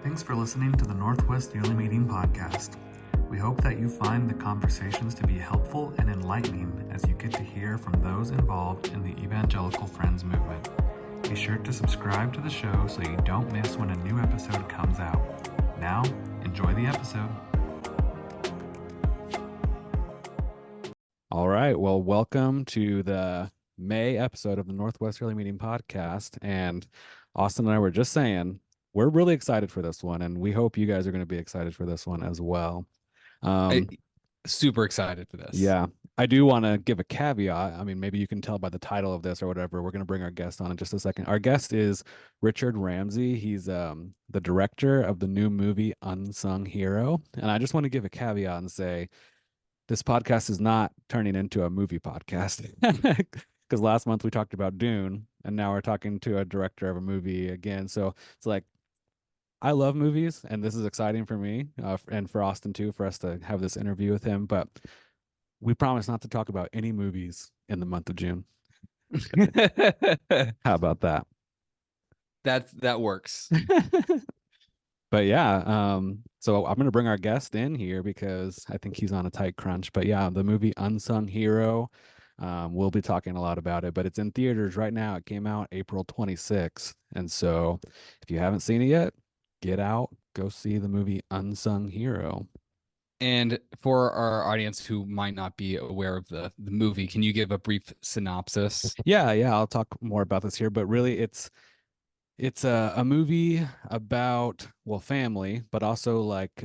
Thanks for listening to the Northwest Yearly Meeting podcast. We hope that you find the conversations to be helpful and enlightening as you get to hear from those involved in the Evangelical Friends movement. Be sure to subscribe to the show so you don't miss when a new episode comes out. Now, enjoy the episode. All right. Well, welcome to the May episode of the Northwest Yearly Meeting podcast. And Austin and I were just saying, we're really excited for this one, and we hope you guys are going to be excited for this one as well. Super excited for this. Yeah. I do want to give a caveat. I mean, maybe you can tell by the title of this or whatever. We're going to bring our guest on in just a second. Our guest is Richard Ramsey. He's the director of the new movie Unsung Hero. And I just want to give a caveat and say, this podcast is not turning into a movie podcast because last month we talked about Dune and now we're talking to a director of a movie again. So it's like, I love movies and this is exciting for me and for Austin too, for us to have this interview with him. But we promise not to talk about any movies in the month of June. How about that? That works. But yeah, so I'm going to bring our guest in here because I think he's on a tight crunch. But yeah, the movie Unsung Hero, we'll be talking a lot about it, but it's in theaters right now. It came out April 26th. And so if you haven't seen it yet, get out, go see the movie Unsung Hero. And for our audience who might not be aware of the movie, can you give a brief synopsis? Yeah, I'll talk more about this here, but really it's a movie about, well, family, but also like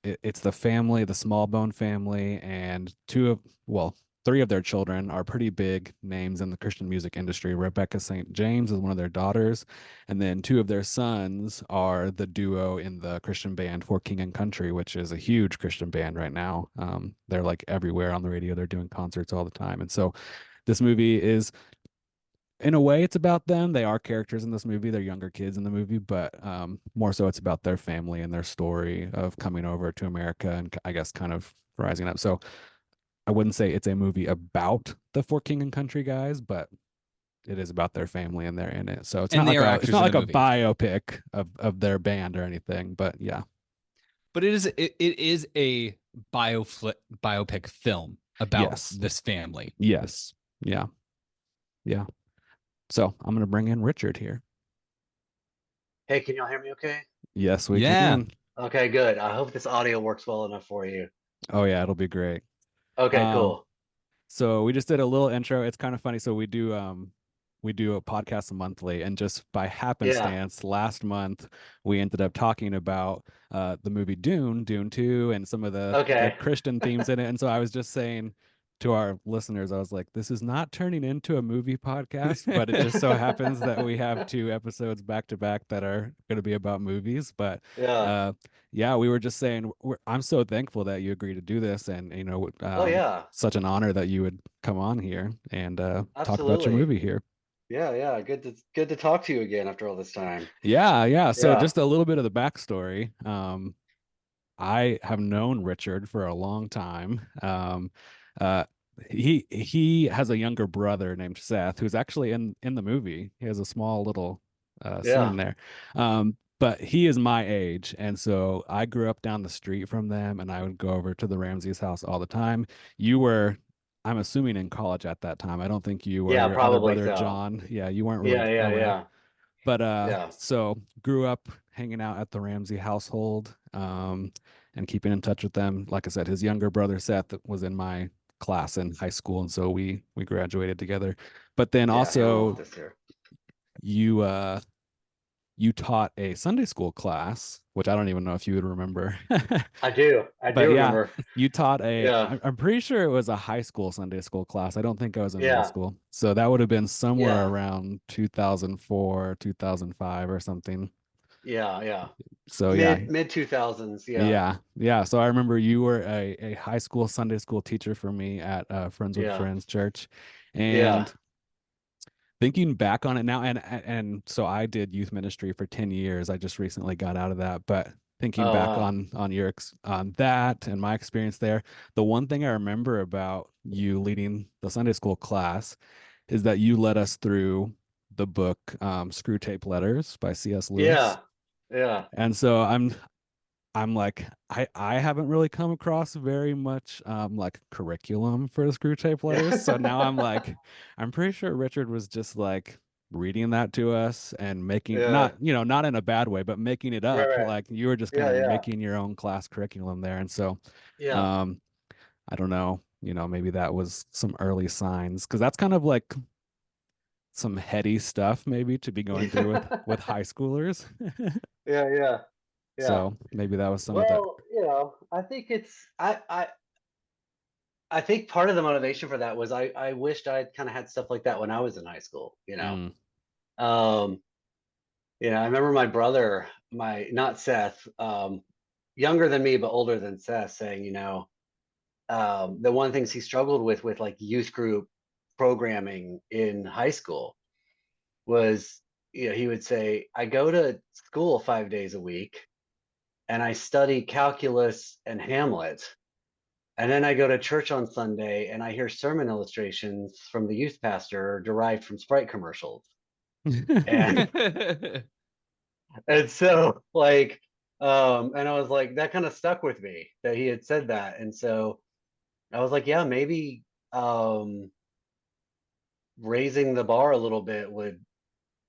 it's the family, the Smallbone family, and three of their children are pretty big names in the Christian music industry. Rebecca St. James is one of their daughters, and then two of their sons are the duo in the Christian band For King and Country, which is a huge Christian band right now. They're like everywhere on the radio. They're doing concerts all the time. And so this movie is, in a way, it's about them. They are characters in this movie. They're younger kids in the movie, but more so it's about their family and their story of coming over to America and I guess kind of rising up. So I wouldn't say it's a movie about the For King and Country guys, but it is about their family and they're in it. So it's not like a biopic of their band or anything, but yeah. But it is a biopic film about this family. Yes. Yeah. So I'm going to bring in Richard here. Hey, can y'all hear me okay? Yes, we can. Okay, good. I hope this audio works well enough for you. Oh yeah, it'll be great. Okay, cool. So we just did a little intro. It's kind of funny. So we do a podcast monthly, and just by happenstance, last month we ended up talking about the movie Dune 2, and some of the Christian themes in it. And so I was just saying to our listeners, I was like, this is not turning into a movie podcast, but it just so happens that we have two episodes back to back that are going to be about movies. But we were just saying, I'm so thankful that you agreed to do this, and such an honor that you would come on here and talk about your movie here. Yeah, good to talk to you again after all this time. Yeah. So just a little bit of the backstory. I have known Richard for a long time. He has a younger brother named Seth, who's actually in the movie. He has a small little scene there. But he is my age, and so I grew up down the street from them, and I would go over to the Ramsey's house all the time. You were, I'm assuming, in college at that time. I don't think you were. Your probably other brother, so. John. Yeah, you weren't really. Yeah. But so grew up hanging out at the Ramsey household, and keeping in touch with them. Like I said, his younger brother Seth was in my class in high school, and so we graduated together. But then also you taught a Sunday school class, which I don't even know if you would remember. I do remember. You taught I'm pretty sure it was a high school Sunday school class. I don't think I was in middle school. So that would have been somewhere around 2004, 2005 or something. Yeah. So mid 2000s. Yeah. So I remember you were a high school Sunday school teacher for me at Friends with Friends Church, and thinking back on it now, and so I did youth ministry for 10 years. I just recently got out of that, but thinking back on that and my experience there, the one thing I remember about you leading the Sunday school class is that you led us through the book Screw Tape Letters by C.S. Lewis. Yeah. And so I'm like, I haven't really come across very much like curriculum for the screw tape letters. So now I'm like, I'm pretty sure Richard was just like reading that to us and making Yeah. not, you know, not in a bad way, but making it Right, up. right. Like you were just kind Yeah, of yeah. making your own class curriculum there. And so Yeah. um I don't know, you know, maybe that was some early signs because that's kind of like some heady stuff maybe to be going through with high schoolers. Yeah, yeah, yeah. So maybe that was some of that. Well, I think I think part of the motivation for that was I wished I'd kind of had stuff like that when I was in high school, you know. Mm, Um, I remember my brother, my not Seth, younger than me but older than Seth, saying, the one of the things he struggled with like youth group programming in high school was, he would say, I go to school 5 days a week and I study calculus and Hamlet. And then I go to church on Sunday and I hear sermon illustrations from the youth pastor derived from Sprite commercials. And and so like and I was like, that kind of stuck with me that he had said that. And so I was like, yeah, maybe raising the bar a little bit would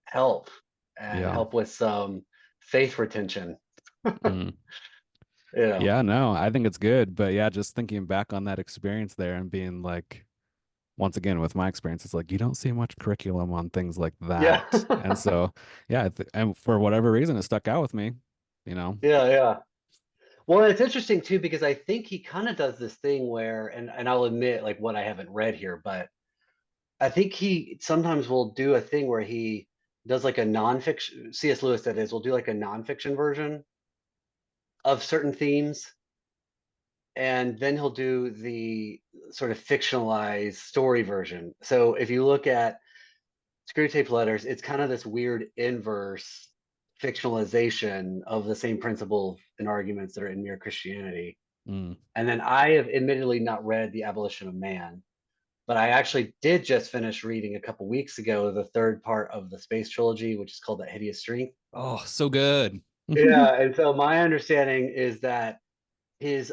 help and yeah. help with some faith retention. Mm. You know. Yeah, no, I think it's good. But yeah, just thinking back on that experience there and being like, once again, with my experience, it's like you don't see much curriculum on things like Yeah. that. And so, yeah, and for whatever reason, it stuck out with me, you know. Yeah, yeah. Well, it's interesting too because I think he kind of does this thing where, and I'll admit like what I haven't read here, but I think he sometimes will do a thing where he does like a nonfiction, C.S. Lewis that is, will do like a nonfiction version of certain themes, and then he'll do the sort of fictionalized story version. So if you look at Screw Tape Letters, it's kind of this weird inverse fictionalization of the same principles and arguments that are in Mere Christianity. Mm. And then I have admittedly not read The Abolition of Man, but I actually did just finish reading a couple weeks ago the third part of the space trilogy, which is called That Hideous Strength. Oh, so good. Yeah, and so my understanding is that his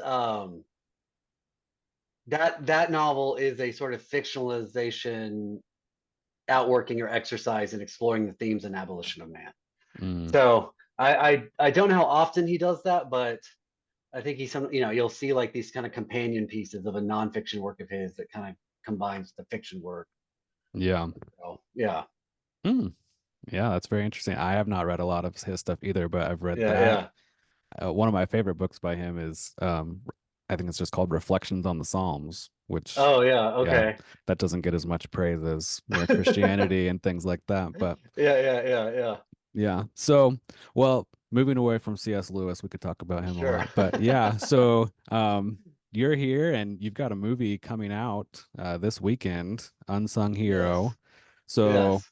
that novel is a sort of fictionalization, outworking or exercise in exploring the themes in Abolition of Man. Mm. So I don't know how often he does that, but I think he's you'll see like these kind of companion pieces of a nonfiction work of his that kind of combines the fiction work. Yeah. So yeah. Mm. Yeah, that's very interesting. I have not read a lot of his stuff either, but I've read Yeah, that. yeah. One of my favorite books by him is I think it's just called Reflections on the Psalms, which Oh yeah, yeah, okay. that doesn't get as much praise as Mere Christianity and things like that. But Yeah, yeah, yeah, yeah. yeah. So, well, moving away from C.S. Lewis, we could talk about him a Sure. lot. But yeah, so you're here and you've got a movie coming out this weekend, Unsung Yes. Hero. So Yes.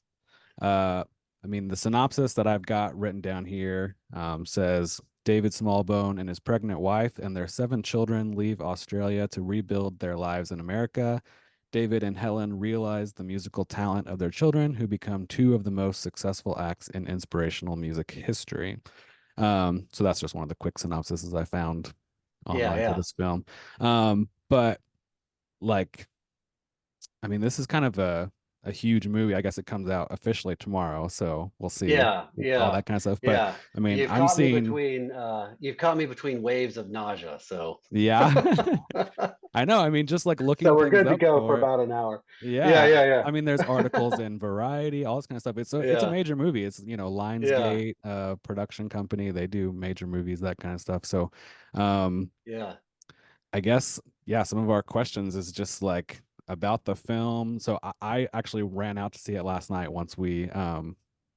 I mean, the synopsis that I've got written down here says David Smallbone and his pregnant wife and their 7 children leave Australia to rebuild their lives in America. David and Helen realize the musical talent of their children, who become 2 of the most successful acts in inspirational music history. So that's just one of the quick synopsises I found Yeah, online for yeah. this film. But like, I mean, this is kind of a huge movie. I guess it comes out officially tomorrow, so we'll see Yeah, all yeah, that kind of stuff. But yeah. I mean, I'm seeing, You've caught me between waves of nausea, so yeah, I know. I mean, just like so looking we're things good to up go for for it. about an hour. Yeah, Yeah, yeah, yeah. I mean, there's articles in Variety, all this kind of stuff. It's a Yeah, major movie. It's yeah, Lionsgate, production company. They do major movies, that kind of stuff. So, um, yeah. I guess, yeah, some of our questions is just like about the film. So I actually ran out to see it last night once we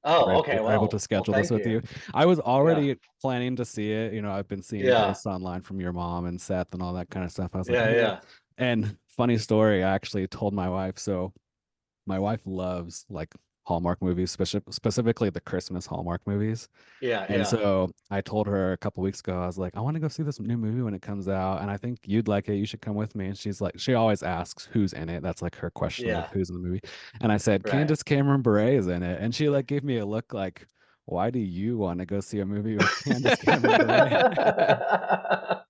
Oh, okay. were able to Well, schedule this thank with you. you. I was Yeah, already planning to see it. I've been seeing yeah, posts online from your mom and Seth and all that kind of stuff. I was like, yeah, oh, yeah, and funny story, I actually told my wife. So my wife loves like Hallmark movies, specifically the Christmas Hallmark movies. yeah, And yeah, so I told her a couple weeks ago, I was like, I want to go see this new movie when it comes out, and I think you'd like it. You should come with me. And she's like, she always asks who's in it. That's like her question of yeah. who's in the movie. And I said, Right. Candace Cameron Bure is in it. And she like gave me a look like, why do you want to go see a movie with Candace Cameron Bure?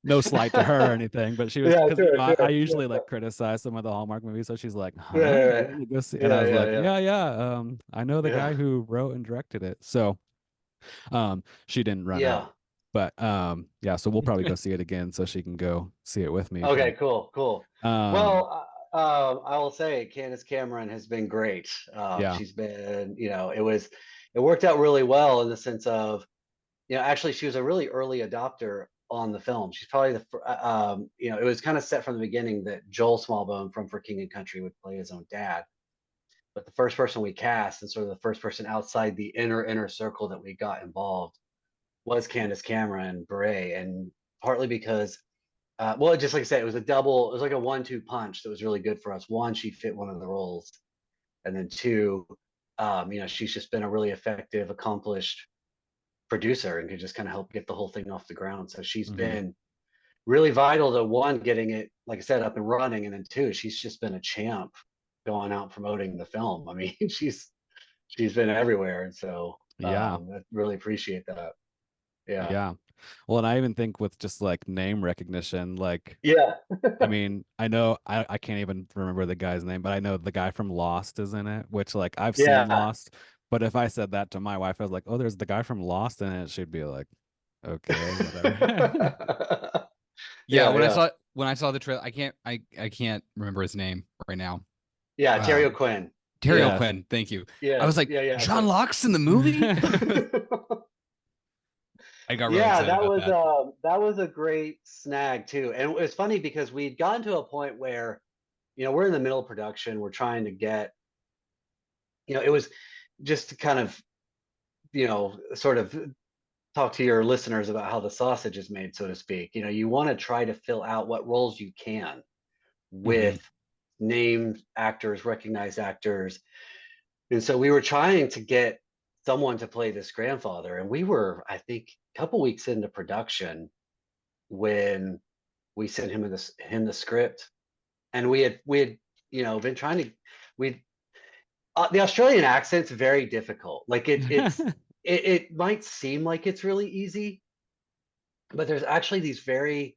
No slight to her or anything, but she was Yeah, because sure, I sure. usually like criticize some of the Hallmark movies, so she's like, Right, "Huh? right, You right. want to go see?" And I Yeah, was yeah, like, yeah. "Yeah. I know the Yeah. guy who wrote and directed it." So, she didn't run Yeah. out, but yeah. So we'll probably go see it again, so she can go see it with me. Okay, But cool, cool. um, Well, I will say Candace Cameron has been great. yeah, She's been, it worked out really well in the sense of, actually she was a really early adopter on the film. She's probably it was kind of set from the beginning that Joel Smallbone from For King and Country would play his own dad. But the first person we cast and sort of the first person outside the inner circle that we got involved was Candace Cameron Bure, and partly because well, just like I said, it was like a 1-2 punch that was really good for us. One, she fit one of the roles, and then two, she's just been a really effective, accomplished producer and could just kind of help get the whole thing off the ground. So she's mhm. been really vital to one, getting it, like I said, up and running, and then two, she's just been a champ going out promoting the film. I mean, she's been everywhere, and so Yeah, I really appreciate that. Yeah, yeah. Well, and I even think with just like name recognition, like yeah, I mean, I know I can't even remember the guy's name, but I know the guy from Lost is in it, which like I've seen yeah. Lost, but if I said that to my wife, I was like, "Oh, there's the guy from Lost in it," she'd be like, "Okay, whatever." Yeah, Yeah, yeah. when I saw the trailer, I can't remember his name right now. Yeah, Terry Um, O'Quinn. Terry Yeah, Yes. O'Quinn, thank you. I yeah, was like, yeah, yeah. John Locke's in the movie? I got really Yeah, excited about that. that was a great snag too. And it was funny because we'd gotten to a point where, we're in the middle of production. We're trying to get, it was just to kind of, sort of talk to your listeners about how the sausage is made, so to speak. You want to try to fill out what roles you can Hmm. with named actors, recognized actors. And so we were trying to get someone to play this grandfather. And we were, I think, a couple weeks into production when we sent him the script. And we had been trying to we the Australian accent's very difficult. Like it might seem like it's really easy, but there's actually these very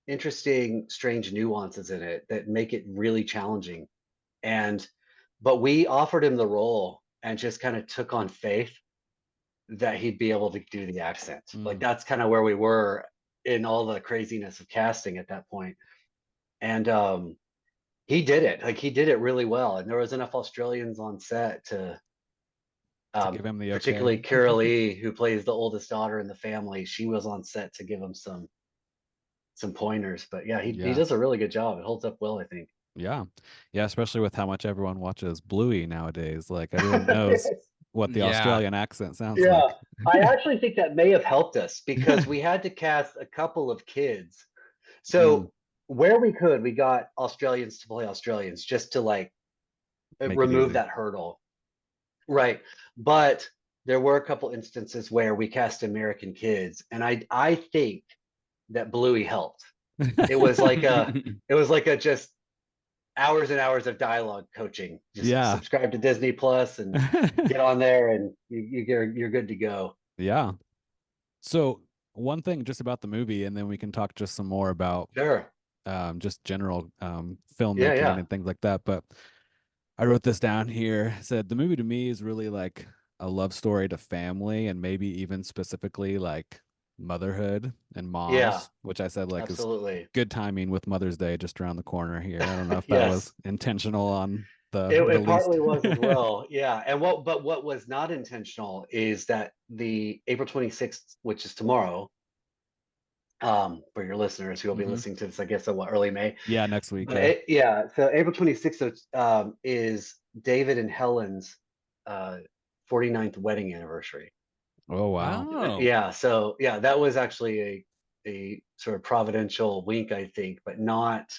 interesting, strange nuances in it that make it really challenging. And but we offered him the role and just kind of took on faith that he'd be able to do the accent. Like Mm. that's kind of where we were in all the craziness of casting at that point. And he did it. Like he did it really well. And there was enough Australians on set to To give him the particularly okay. Kira Lee, who plays the oldest daughter in the family, she was on set to give him some pointers. But yeah, he Yeah. does a really good job. It holds up well, I think. Yeah. Yeah, especially with how much everyone watches Bluey nowadays. Like everyone knows what the Yeah. Australian accent sounds Yeah, like. I actually think that may have helped us because we had to cast a couple of kids. Mm, So where we could, we got Australians to play Australians just to like make it remove easy. that hurdle. Right. But there were a couple instances where we cast American kids, and I think that Bluey helped. It was like a it was like a just hours and hours of dialogue coaching. Just Yeah. subscribe to Disney Plus and get on there, and you're good to go. Yeah. So one thing just about the movie, and then we can talk just some more about Sure. just general Yeah, filmmaking yeah. and things like that. But I wrote this down here. It said the movie to me is really like a love story to family and maybe even specifically like motherhood and Yeah, moms, which I said like is absolutely. good timing with Mother's Day just around the corner here. I don't know if that was Yes. intentional on the It release. partly was as well. Yeah. But what was not intentional is that the April 26th, which is tomorrow, for your listeners who will be Hmm. listening to this, I guess, in early May. Yeah, next week. But Yeah. yeah, so April 26th is David and Helen's uh, 49th wedding anniversary. Oh wow. Oh. Yeah, so yeah, that was actually a sort of providential wink, I think, but not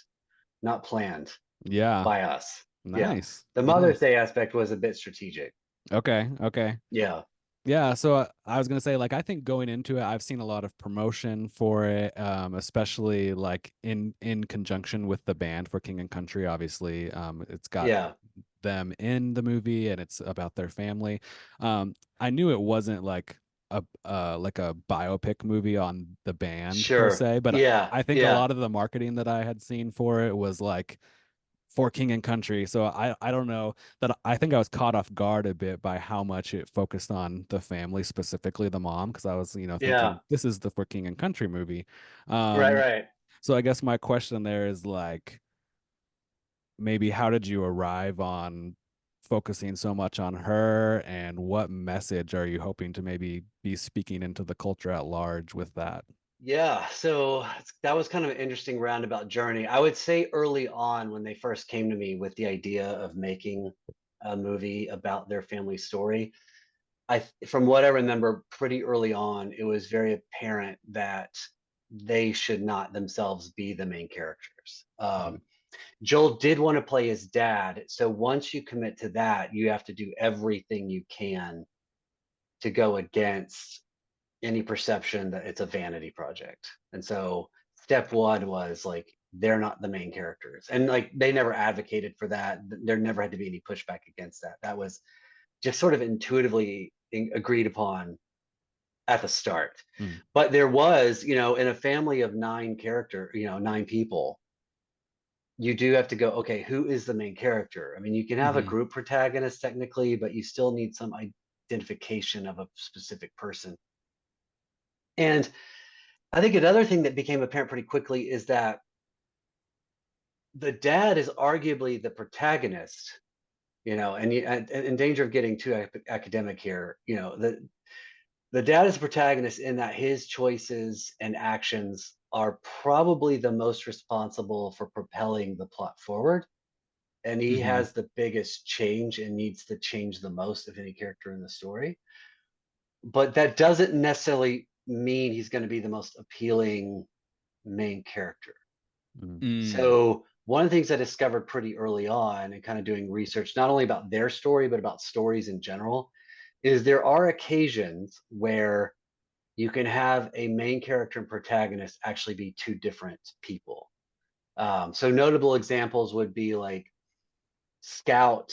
planned Yeah. by us. Yeah, Nice. the Mother's Nice. Day aspect was a bit strategic. Okay. Okay. Yeah, Yeah, so I was gonna say, like, I think going into it, I've seen a lot of promotion for it, especially like in conjunction with the band for King and Country. Obviously, it's got Yeah, them in the movie, and it's about their family. I knew it wasn't like a biopic movie on the band per sure. se, but Yeah, I think a yeah, lot of the marketing that I had seen for it was like for King and Country. So I don't know that I think I was caught off guard a bit by how much it focused on the family, specifically the mom, because I was, yeah. thinking this is the for King and Country movie. Right, Um, right. so I guess my question there is like maybe how did you arrive on focusing so much on her, and what message are you hoping to maybe be speaking into the culture at large with that? Yeah, so that was kind of an interesting roundabout journey. I would say early on when they first came to me with the idea of making a movie about their family story, from what I remember pretty early on, it was very apparent that they should not themselves be the main characters. Mm, Joel did want to play his dad, so once you commit to that, you have to do everything you can to go against any perception that it's a vanity project. And so step one was like they're not the main characters. And like they never advocated for that. There never had to be any pushback against that. That was just sort of intuitively agreed upon at the start. mm, But there was, in a family of nine people, you do have to go, okay, who is the main character? I mean, you can have a Hmm. group protagonist technically, but you still need some identification of a specific person. And I think another thing that became apparent pretty quickly is that the dad is arguably the protagonist, and in danger of getting too academic here, the dad is the protagonist in that his choices and actions are probably the most responsible for propelling the plot forward. And he Hmm. has the biggest change and needs to change the most of any character in the story. But that doesn't necessarily mean he's going to be the most appealing main character. mm, Mm. So one of the things I discovered pretty early on and kind of doing research, not only about their story, but about stories in general, is there are occasions where you can have a main character and protagonist actually be two different people. So notable examples would be like Scout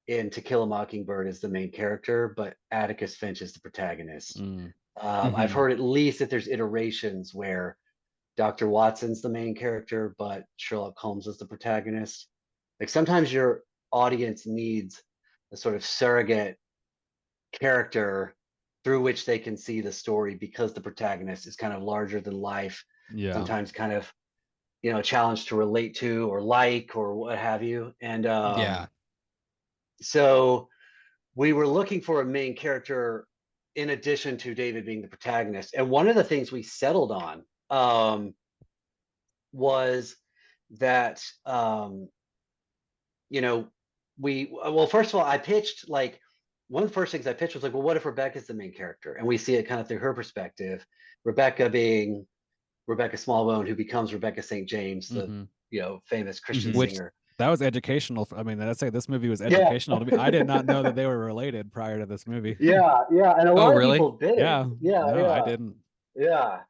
in To Kill a Mockingbird is the main character, but Atticus Finch is the protagonist. mm, I've Hmm. heard at least that there's iterations where Dr. Watson's the main character, but Sherlock Holmes is the protagonist. Like sometimes your audience needs a sort of surrogate character through which they can see the story because the protagonist is kind of larger than life, yeah. sometimes kind of, a challenge to relate to or like or what have you. And Yeah. so we were looking for a main character in addition to David being the protagonist. And one of the things we settled on was that you know well, first of all, I pitched like one of the first things I pitched was like, well, what if Rebecca's the main character and we see it kind of through her perspective, Rebecca being Rebecca Smallbone, who becomes Rebecca St. James, the Hmm. famous Christian Hmm. Which singer. that was educational. I mean, I'd say this movie was Yeah, educational to me. I did not know that they were related prior to this movie. yeah, and a Oh, lot of really? people didn't. Yeah, Yeah, no, I yeah, didn't. yeah.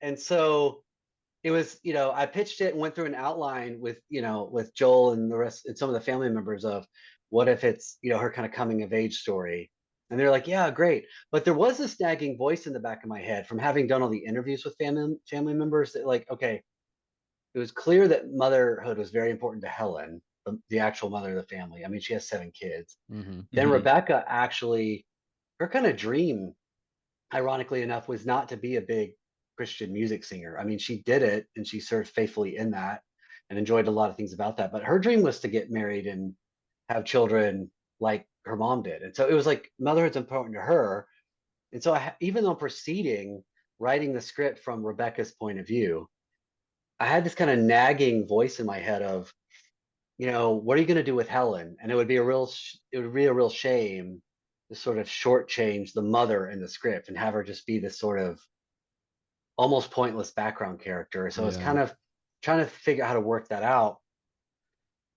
And so it was, I pitched it and went through an outline with, with Joel and the rest and some of the family members of what if it's, her kind of coming of age story. And they're like, yeah, great. But there was this nagging voice in the back of my head from having done all the interviews with family members that like, okay, it was clear that motherhood was very important to Helen, the actual mother of the family. I mean, she has 7 kids. Hmm. Then Hmm. Rebecca actually, her kind of dream, ironically enough, was not to be a big Christian music singer. I mean, she did it and she served faithfully in that and enjoyed a lot of things about that. But her dream was to get married and have children like her mom did. And so it was like motherhood's important to her. And so even though proceeding, writing the script from Rebecca's point of view, I had this kind of nagging voice in my head of, what are you going to do with Helen? And it would be a real shame to sort of shortchange the mother in the script and have her just be this sort of almost pointless background character. So I was Yeah. kind of trying to figure out how to work that out.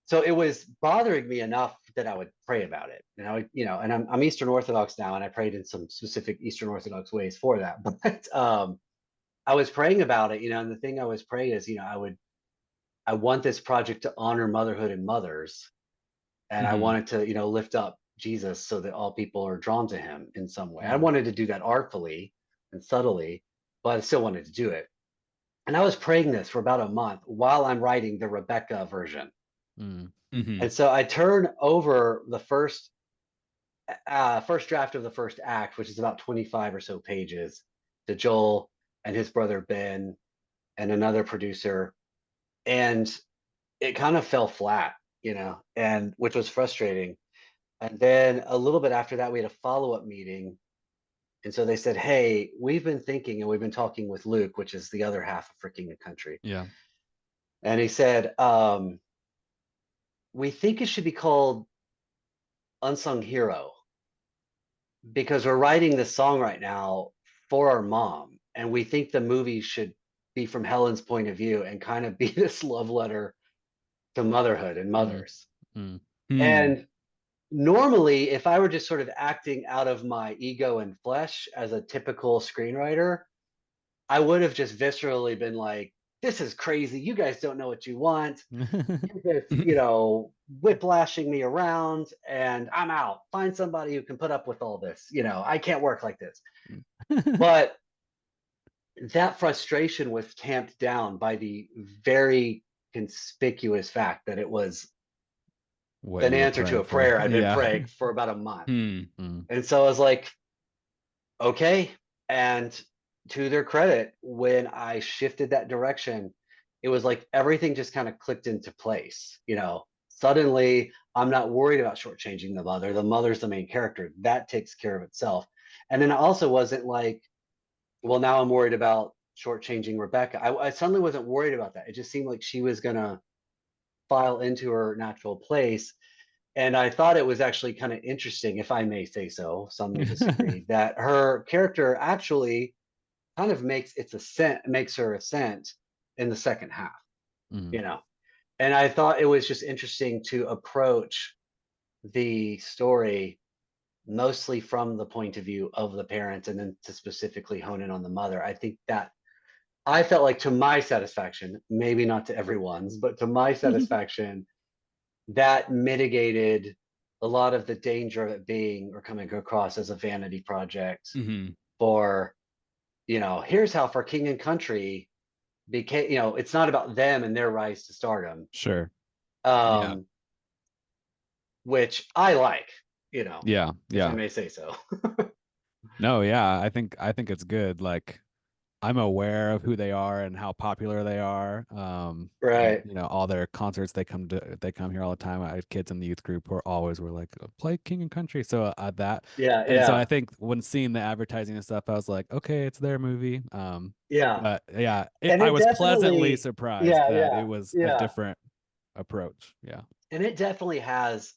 So it was bothering me enough that I would pray about it. And I would, and I'm Eastern Orthodox now, and I prayed in some specific Eastern Orthodox ways for that. But I was praying about it, and the thing I was praying is, I want this project to honor motherhood and mothers. And I wanted to, lift up Jesus so that all people are drawn to him in some way. I wanted to do that artfully and subtly, but I still wanted to do it. And I was praying this for about a month while I'm writing the Rebecca version. And so I turn over the first draft of the first act, which is about 25 or so pages, to Joel and his brother Ben and another producer. And it kind of fell flat, and which was frustrating. And then a little bit after that, we had a follow-up meeting. And so they said, hey, we've been thinking, and we've been talking with Luke, which is the other half of For King and Country. Yeah. And he said, we think it should be called Unsung Hero, because we're writing this song right now for our mom. And we think the movie should be from Helen's point of view and kind of be this love letter to motherhood and mothers. And normally, if I were just sort of acting out of my ego and flesh as a typical screenwriter, I would have just viscerally been like, this is crazy. You guys don't know what you want. You're just, whiplashing me around, and I'm out. Find somebody who can put up with all this. I can't work like this. But that frustration was tamped down by the very conspicuous fact that it was an answer to a prayer I'd been praying for about a month. And so I was like, okay. And to their credit, when I shifted that direction, it was like everything just kind of clicked into place. Suddenly I'm not worried about shortchanging the mother. The mother's the main character. That takes care of itself. And then I also wasn't like, well, now I'm worried about shortchanging Rebecca. I suddenly wasn't worried about that. It just seemed like she was going to file into her natural place. And I thought it was actually kind of interesting, if I may say so, some may disagree, that her character actually kind of makes her ascent in the second half, And I thought it was just interesting to approach the story mostly from the point of view of the parents, and then to specifically hone in on the mother. I think that I felt like, to my satisfaction, maybe not to everyone's, but to my satisfaction, that mitigated a lot of the danger of it being or coming across as a vanity project for, here's how For King and Country became, it's not about them and their rise to stardom. Sure. Which I like, if I may say so. No, yeah, I think it's good. Like, I'm aware of who they are and how popular they are. Right. And, all their concerts, they come here all the time. I had kids in the youth group who were like, play King and Country. So So I think when seeing the advertising and stuff, I was like, okay, it's their movie. But I was pleasantly surprised that it was a different approach. Yeah. And it definitely has,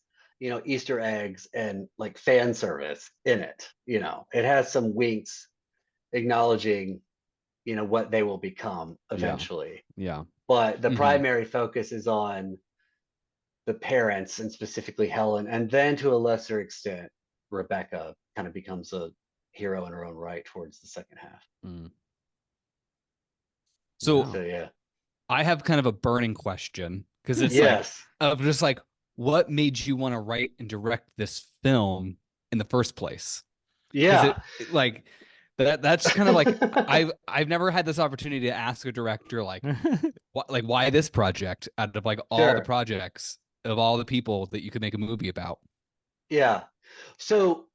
Easter eggs and like fan service in it. It has some winks acknowledging, what they will become eventually. Yeah. But the primary focus is on the parents, and specifically Helen, and then to a lesser extent, Rebecca kind of becomes a hero in her own right towards the second half. So yeah, I have kind of a burning question, because it's like, what made you want to write and direct this film in the first place? Yeah. That's kind of like, I've never had this opportunity to ask a director why this project out of all the projects of all the people that you could make a movie about. Yeah. So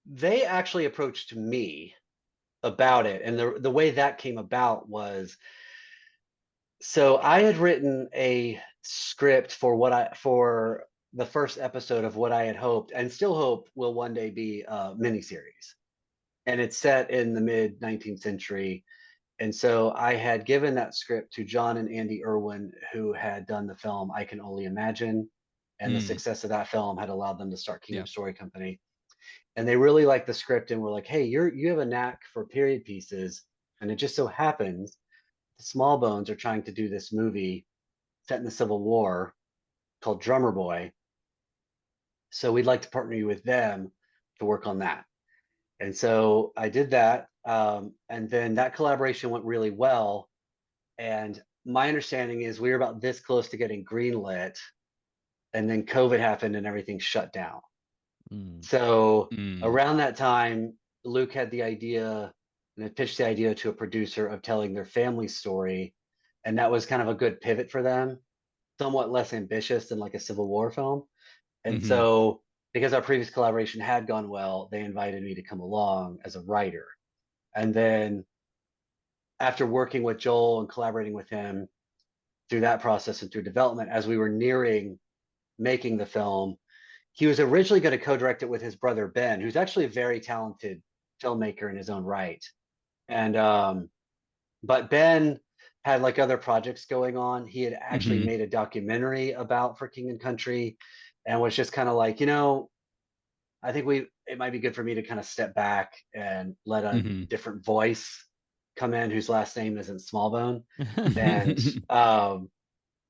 they actually approached me about it, and the way that came about was, so I had written a script for the first episode of what I had hoped and still hope will one day be a miniseries. And it's set in the mid 19th century. And so I had given that script to John and Andy Irwin, who had done the film I Can Only Imagine. And the success of that film had allowed them to start Kingdom Story Company. And they really liked the script and were like, hey, you have a knack for period pieces. And it just so happens the Small Bones are trying to do this movie set in the Civil War called Drummer Boy. So we'd like to partner you with them to work on that. And so I did that. And then that collaboration went really well. And my understanding is we were about this close to getting greenlit, and then COVID happened and everything shut down. So around that time, Luke had the idea and had pitched the idea to a producer of telling their family story. And that was kind of a good pivot for them, somewhat less ambitious than like a Civil War film. And so because our previous collaboration had gone well, they invited me to come along as a writer. And then after working with Joel and collaborating with him through that process and through development, as we were nearing making the film, he was originally going to co-direct it with his brother Ben, who's actually a very talented filmmaker in his own right. And but Ben had like other projects going on. He had actually made a documentary about For King and Country, and was just kind of like, I think it might be good for me to kind of step back and let a different voice come in whose last name isn't Smallbone.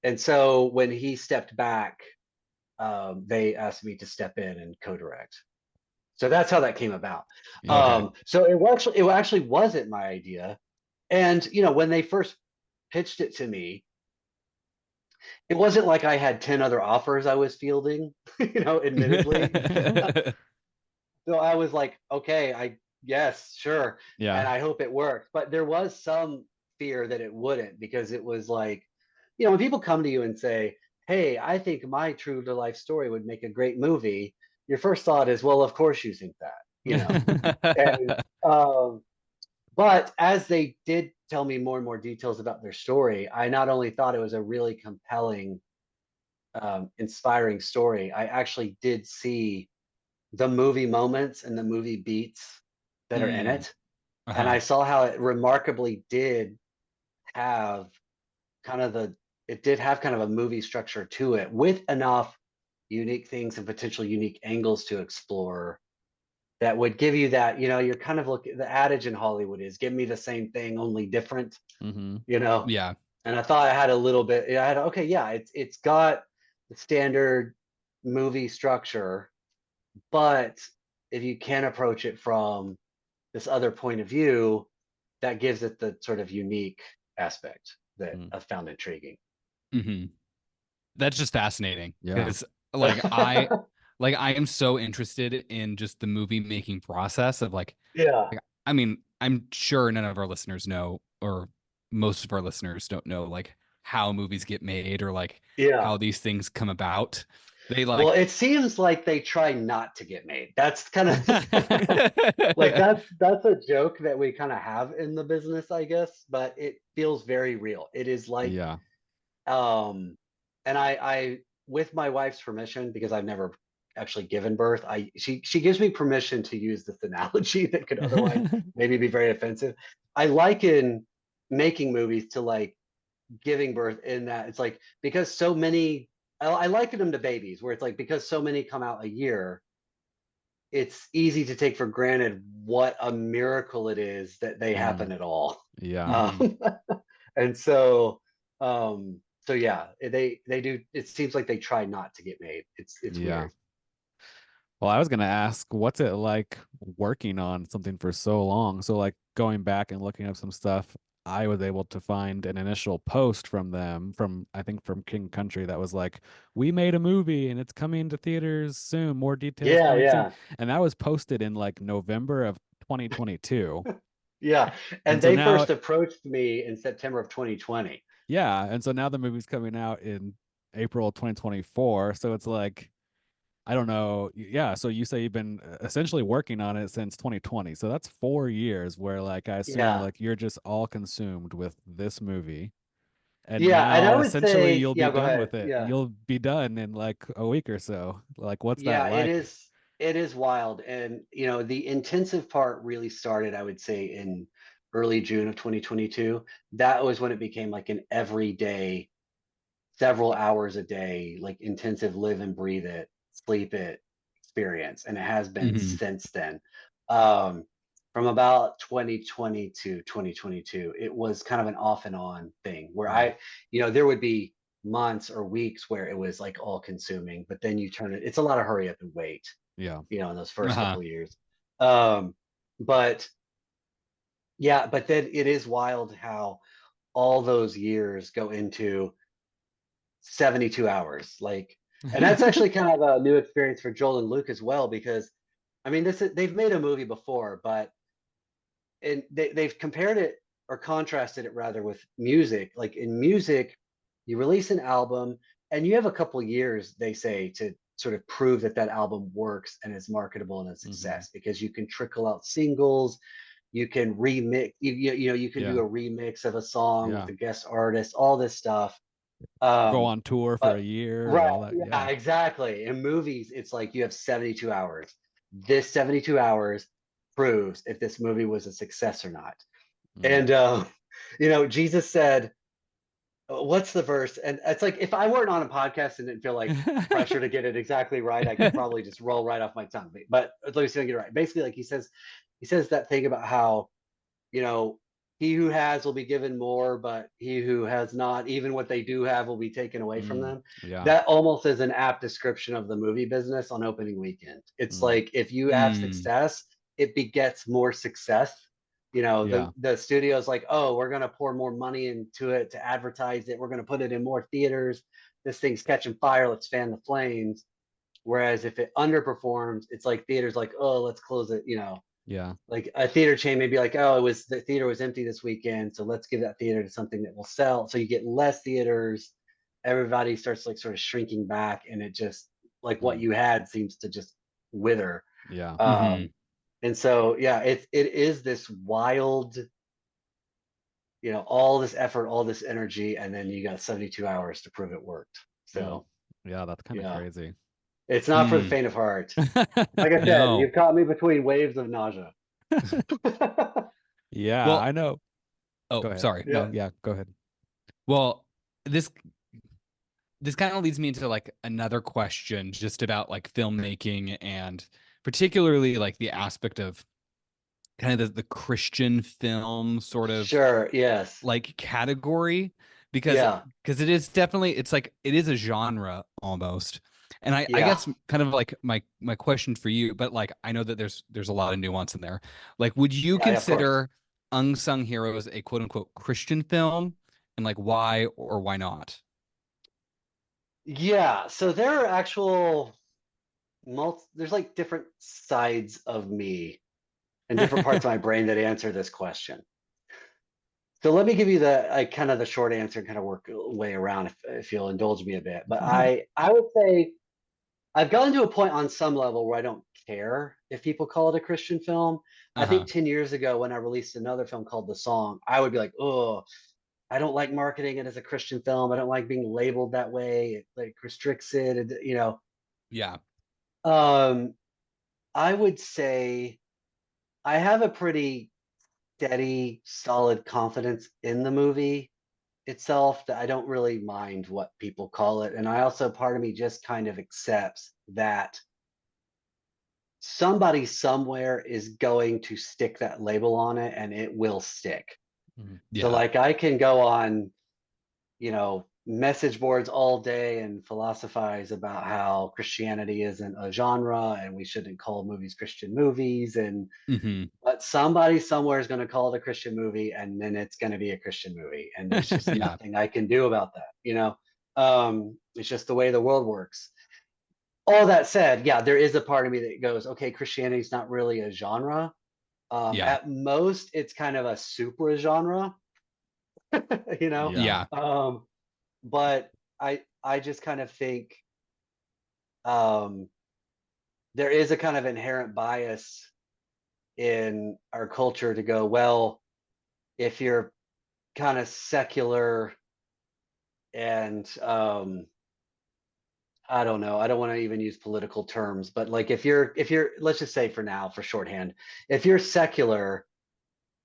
And so when he stepped back, they asked me to step in and co-direct. So that's how that came about. So it actually wasn't my idea. And when they first pitched it to me, it wasn't like I had 10 other offers I was fielding, admittedly. So I was like, okay, yes, sure. Yeah. And I hope it works. But there was some fear that it wouldn't, because it was like, when people come to you and say, hey, I think my true to life story would make a great movie, your first thought is, well, of course you think that, and, but as they did tell me more and more details about their story, I not only thought it was a really compelling, inspiring story, I actually did see the movie moments and the movie beats that are in it. And I saw how it remarkably did have kind of a movie structure to it, with enough unique things and potential unique angles to explore that would give you that, you're kind of looking, the adage in Hollywood is give me the same thing, only different, Yeah. And I thought I had a little bit, it's got the standard movie structure, but if you can approach it from this other point of view, that gives it the sort of unique aspect that I found intriguing. That's just fascinating. Yeah. Because I am so interested in just the movie making process of I mean, I'm sure none of our listeners know, or most of our listeners don't know, like how movies get made, or how these things come about. Well, it seems like they try not to get made. That's kind of like that's a joke that we kind of have in the business, I guess, but it feels very real. It is like, and I with my wife's permission, because I've never actually given birth, she gives me permission to use this analogy that could otherwise maybe be very offensive. I liken making movies to like giving birth, in that it's like, because so many, I liken them to babies, where it's like, because so many come out a year, it's easy to take for granted what a miracle it is that they happen at all. And so yeah, they do, it seems like they try not to get made. It's weird. Well, I was going to ask, what's it like working on something for so long? So like going back and looking up some stuff, I was able to find an initial post from them, I think from King Country, that was like, we made a movie and it's coming to theaters soon, more details coming soon. And that was posted in like November of 2022. And they first approached me in September of 2020. And so now the movie's coming out in April 2024. So it's like, I don't know. Yeah. So you say you've been essentially working on it since 2020. So that's 4 years where like, I assume like you're just all consumed with this movie. And now and I would essentially say, you'll be done ahead. with it. You'll be done in like a week or so. Like, what's that like? It is wild. And, the intensive part really started, I would say, in early June of 2022. That was when it became like an everyday, several hours a day, like intensive live and breathe it, sleep it experience. And it has been since then. From about 2020 to 2022, it was kind of an off and on thing where there would be months or weeks where it was like all consuming, but then you turn it, it's a lot of hurry up and wait, Yeah. you know, in those first Uh-huh. couple of years. But yeah, but then it is wild how all those years go into 72 hours. Like, and that's actually kind of a new experience for Joel and Luke as well, because I mean, they've made a movie before, but they've compared it or contrasted it rather with music. Like in music, you release an album and you have a couple years, they say, to sort of prove that that album works and is marketable and a success, because you can trickle out singles, you can remix, you know, you can do a remix of a song with a guest artist, all this stuff. Go on tour for a But year, right, all that. yeah, exactly. In movies, it's like you have 72 hours. This 72 hours proves if this movie was a success or not. And you know, Jesus said, what's the verse? And it's like, if I weren't on a podcast and didn't feel like pressure to get it exactly right, I could probably just roll right off my tongue. But let me see if I get it right. Basically, like he says that thing about how, you know, he who has will be given more, but he who has not, even what they do have, will be taken away from them. Yeah. That almost is an apt description of the movie business on opening weekend. It's like, if you have success, it begets more success. You know, the studio's like, oh, we're going to pour more money into it to advertise it. We're going to put it in more theaters. This thing's catching fire. Let's fan the flames. Whereas if it underperforms, it's like theaters like, oh, let's close it, you know. Yeah. Like a theater chain may be like, oh, the theater was empty this weekend, so let's give that theater to something that will sell. So you get less theaters. Everybody starts like sort of shrinking back, and it just like what you had seems to just wither. Yeah. And so yeah, it is this wild, you know, all this effort, all this energy, and then you got 72 hours to prove it worked. So yeah, that's kind of crazy. It's not for the faint of heart. Like I said, No. you've caught me between waves of nausea. Yeah, Well, I know. Oh, Go ahead. sorry. No, yeah, go ahead. Well, this kind of leads me into like another question just about like filmmaking, and particularly like the aspect of kind of the Christian film sort of Sure, yes. like category, because it is definitely, it's like it is a genre almost. And I guess kind of like my question for you, but like I know that there's a lot of nuance in there. Like, would you consider Unsung Heroes a quote unquote Christian film, and like why or why not? Yeah, so there are actual there's like different sides of me and different parts of my brain that answer this question. So let me give you the kind of the short answer and kind of work way around if you'll indulge me a bit. But I would say I've gotten to a point on some level where I don't care if people call it a Christian film. I think 10 years ago when I released another film called The Song, I would be like, oh, I don't like marketing it as a Christian film. I don't like being labeled that way. It like restricts it, you know. Yeah. I would say I have a pretty steady, solid confidence in the movie itself that I don't really mind what people call it. And I also, part of me just kind of accepts that somebody somewhere is going to stick that label on it and it will stick. So like I can go on, you know, message boards all day and philosophize about how Christianity isn't a genre and we shouldn't call movies Christian movies, and but somebody somewhere is going to call it a Christian movie, and then it's going to be a Christian movie, and there's just nothing I can do about that, you know. It's just the way the world works. All that said, yeah, there is a part of me that goes, okay, Christianity is not really a genre. At most it's kind of a super genre. You know. But I just kind of think there is a kind of inherent bias in our culture to go, well, if you're kind of secular and I don't know, I don't want to even use political terms, but like if you're let's just say for now, for shorthand, if you're secular,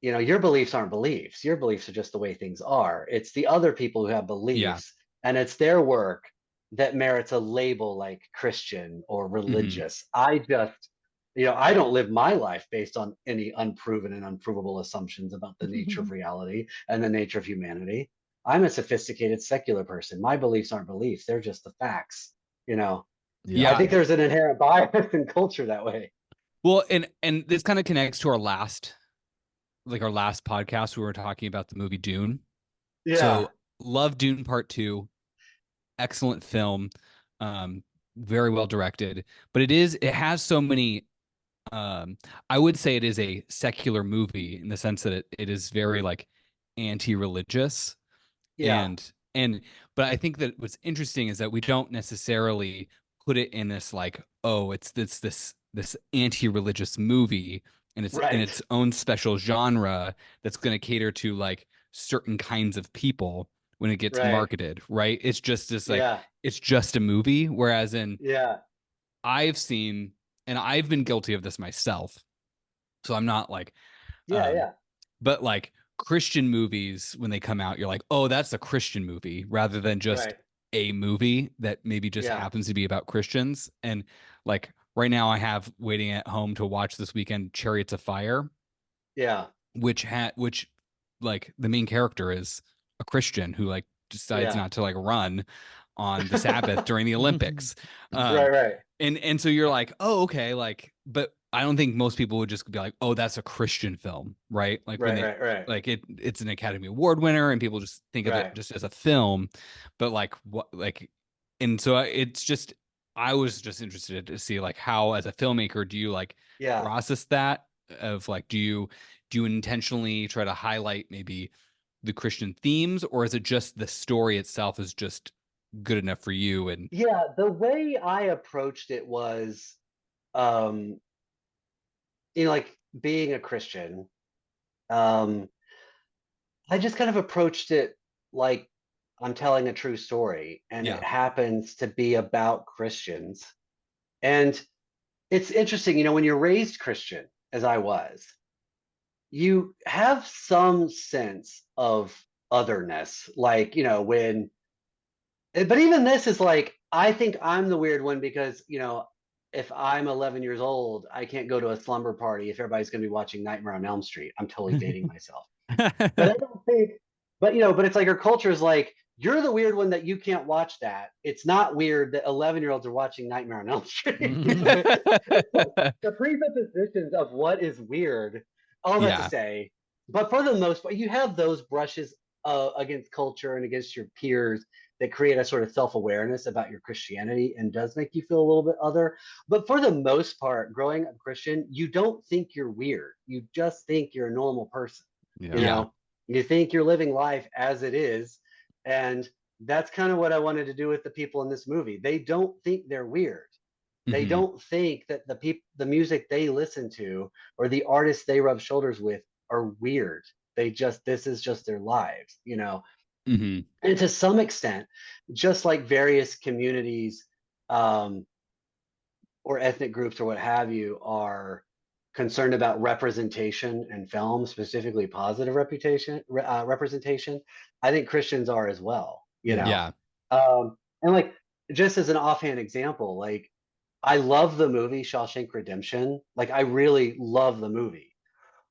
you know, your beliefs aren't beliefs. Your beliefs are just the way things are. It's the other people who have beliefs, and it's their work that merits a label like Christian or religious. I just, you know, I don't live my life based on any unproven and unprovable assumptions about the nature of reality and the nature of humanity. I'm a sophisticated secular person. My beliefs aren't beliefs. They're just the facts, you know? I think there's an inherent bias in culture that way. Well, and this kind of connects to our last podcast. We were talking about the movie Dune. Yeah. So love Dune Part 2. Excellent film. Very well directed. But it has so many I would say it is a secular movie in the sense that it is very like anti-religious. Yeah. But I think that what's interesting is that we don't necessarily put it in this like, oh, it's this anti-religious movie and it's in its own special genre that's going to cater to like certain kinds of people when it gets marketed, right? It's just this like it's just a movie. Whereas I've seen, and I've been guilty of this myself, so I'm not like but like Christian movies, when they come out, you're like, oh, that's a Christian movie, rather than just a movie that maybe just happens to be about Christians. And like right now I have waiting at home to watch this weekend Chariots of Fire. Yeah. Which like the main character is a Christian who like decides not to like run on the Sabbath during the Olympics. And so you're like, oh, okay, like, but I don't think most people would just be like, oh, that's a Christian film, right? Like like it's an Academy Award winner and people just think of it just as a film, but like what like, and so it's just, I was just interested to see like how as a filmmaker do you like process that of like do you intentionally try to highlight maybe the Christian themes, or is it just the story itself is just good enough for you? And the way I approached it was like being a Christian, I just kind of approached it like I'm telling a true story, and it happens to be about Christians. And it's interesting, when you're raised Christian, as I was, you have some sense of otherness, like, when, but even this is like, I think I'm the weird one because, if I'm 11 years old, I can't go to a slumber party if everybody's going to be watching Nightmare on Elm Street. I'm totally dating myself. But I don't think, but it's like our culture is like, you're the weird one that you can't watch that. It's not weird that 11-year-olds are watching Nightmare on Elm Street. The presuppositions of what is weird, all that to say. But for the most part, you have those brushes against culture and against your peers that create a sort of self-awareness about your Christianity and does make you feel a little bit other. But for the most part, growing up Christian, you don't think you're weird. You just think you're a normal person. You think you're living life as it is. And that's kind of what I wanted to do with the people in this movie. They don't think they're weird. They don't think that the music they listen to or the artists they rub shoulders with are weird. This is just their lives, And to some extent, just like various communities or ethnic groups or what have you are concerned about representation in film, specifically positive representation, I think Christians are as well, and like, just as an offhand example, like, I love the movie Shawshank Redemption. Like, I really love the movie.